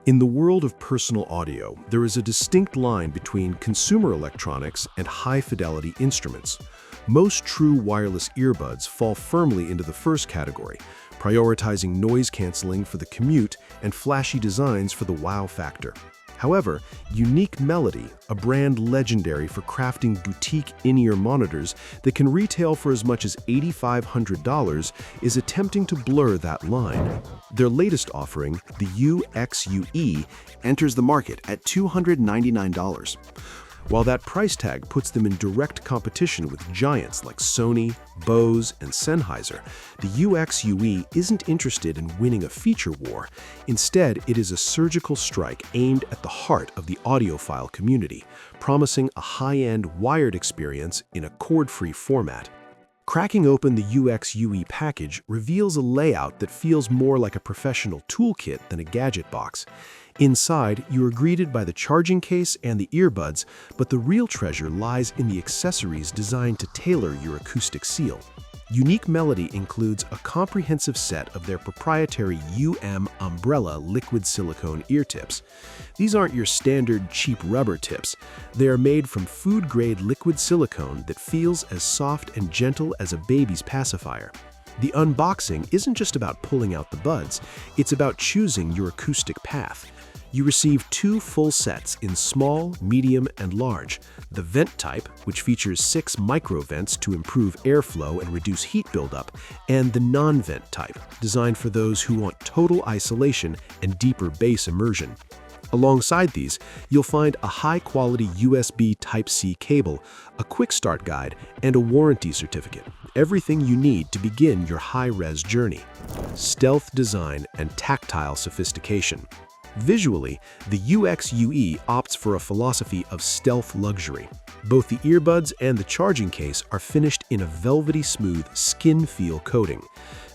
In the world of personal audio, there is a distinct line between consumer electronics and high-fidelity instruments. Most true wireless earbuds fall firmly into the first category, prioritizing noise canceling for the commute and flashy designs for the wow factor. However, Unique Melody, a brand legendary for crafting boutique in-ear monitors that can retail for as much as $8,500, is attempting to blur that line. Their latest offering, the UXUE, enters the market at $299. While that price tag puts them in direct competition with giants like Sony, Bose, and Sennheiser, the UXUE isn't interested in winning a feature war. Instead, it is a surgical strike aimed at the heart of the audiophile community, promising a high-end wired experience in a cord-free format. Cracking open the UXUE package reveals a layout that feels more like a professional toolkit than a gadget box. Inside, you are greeted by the charging case and the earbuds, but the real treasure lies in the accessories designed to tailor your acoustic seal. Unique Melody includes a comprehensive set of their proprietary UM umbrella liquid-silicone ear tips. These aren't your standard cheap rubber tips. They are made from food-grade liquid silicone that feels as soft and gentle as a baby's pacifier. The unboxing isn't just about pulling out the buds, it's about choosing your acoustic path. You receive two full sets in small, medium, and large. The vent type, which features 6 micro vents to improve airflow and reduce heat buildup, and the non-vent type, designed for those who want total isolation and deeper bass immersion. Alongside these, you'll find a high-quality USB Type-C cable, a quick start guide, and a warranty certificate. Everything you need to begin your high-res journey. Stealth design and tactile sophistication. Visually, the UXUE opts for a philosophy of stealth luxury. Both the earbuds and the charging case are finished in a velvety smooth skin feel coating.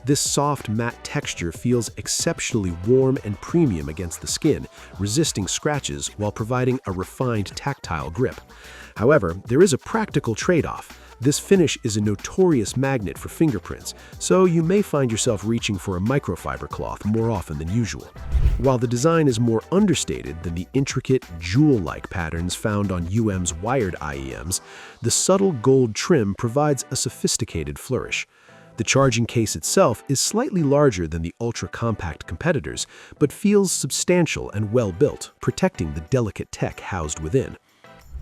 This soft matte texture feels exceptionally warm and premium against the skin, resisting scratches while providing a refined tactile grip. However, there is a practical trade-off. This finish is a notorious magnet for fingerprints, so you may find yourself reaching for a microfiber cloth more often than usual. While the design is more understated than the intricate, jewel-like patterns found on UM's wired IEMs, the subtle gold trim provides a sophisticated flourish. The charging case itself is slightly larger than the ultra-compact competitors, but feels substantial and well-built, protecting the delicate tech housed within.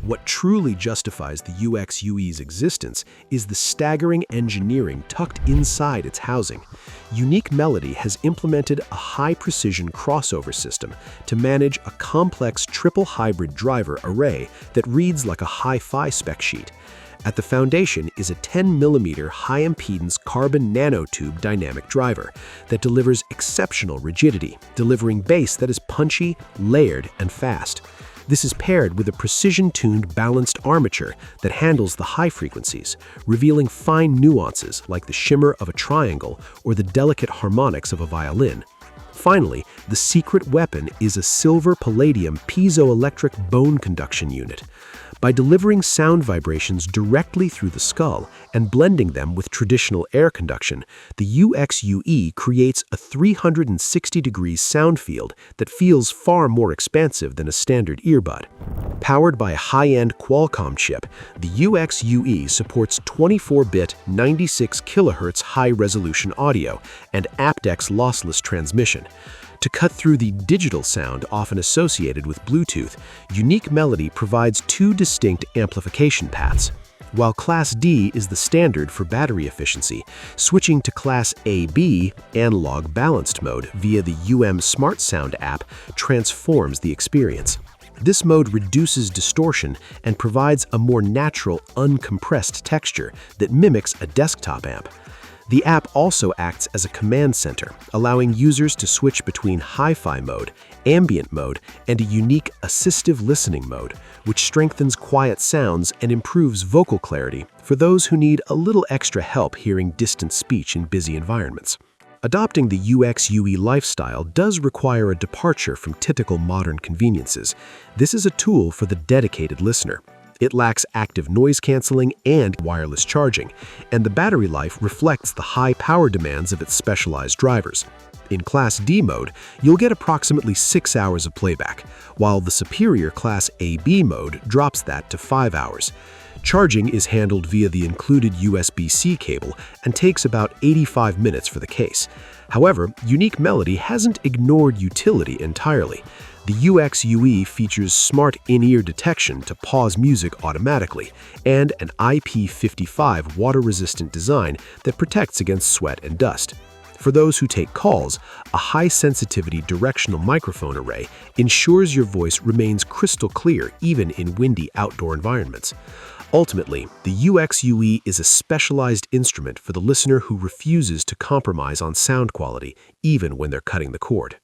What truly justifies the UXUE's existence is the staggering engineering tucked inside its housing. Unique Melody has implemented a high-precision crossover system to manage a complex triple hybrid driver array that reads like a hi-fi spec sheet. At the foundation is a 10mm high-impedance carbon nanotube dynamic driver that delivers exceptional rigidity, delivering bass that is punchy, layered, and fast. This is paired with a precision-tuned balanced armature that handles the high frequencies, revealing fine nuances like the shimmer of a triangle or the delicate harmonics of a violin. Finally, the secret weapon is a Silver-Palladium piezoelectric bone conduction unit. By delivering sound vibrations directly through the skull and blending them with traditional air conduction, the UXUE creates a 360-degree sound field that feels far more expansive than a standard earbud. Powered by a high-end Qualcomm chip, the UXUE supports 24-bit 96 kHz high-resolution audio and aptX lossless transmission. To cut through the digital sound often associated with Bluetooth, Unique Melody provides 2 distinct amplification paths. While Class D is the standard for battery efficiency, switching to Class AB analog balanced mode via the UM Smart Sound app transforms the experience. This mode reduces distortion and provides a more natural, uncompressed texture that mimics a desktop amp. The app also acts as a command center, allowing users to switch between hi-fi mode, ambient mode, and a unique assistive listening mode, which strengthens quiet sounds and improves vocal clarity for those who need a little extra help hearing distant speech in busy environments. Adopting the UXUE lifestyle does require a departure from typical modern conveniences. This is a tool for the dedicated listener. It lacks active noise canceling and wireless charging, and the battery life reflects the high power demands of its specialized drivers. In Class D mode, you'll get approximately 6 hours of playback, while the superior Class AB mode drops that to 5 hours. Charging is handled via the included USB-C cable and takes about 85 minutes for the case. However, Unique Melody hasn't ignored utility entirely. The UXUE features smart in-ear detection to pause music automatically, and an IP55 water-resistant design that protects against sweat and dust. For those who take calls, a high-sensitivity directional microphone array ensures your voice remains crystal clear even in windy outdoor environments. Ultimately, the UXUE is a specialized instrument for the listener who refuses to compromise on sound quality, even when they're cutting the cord.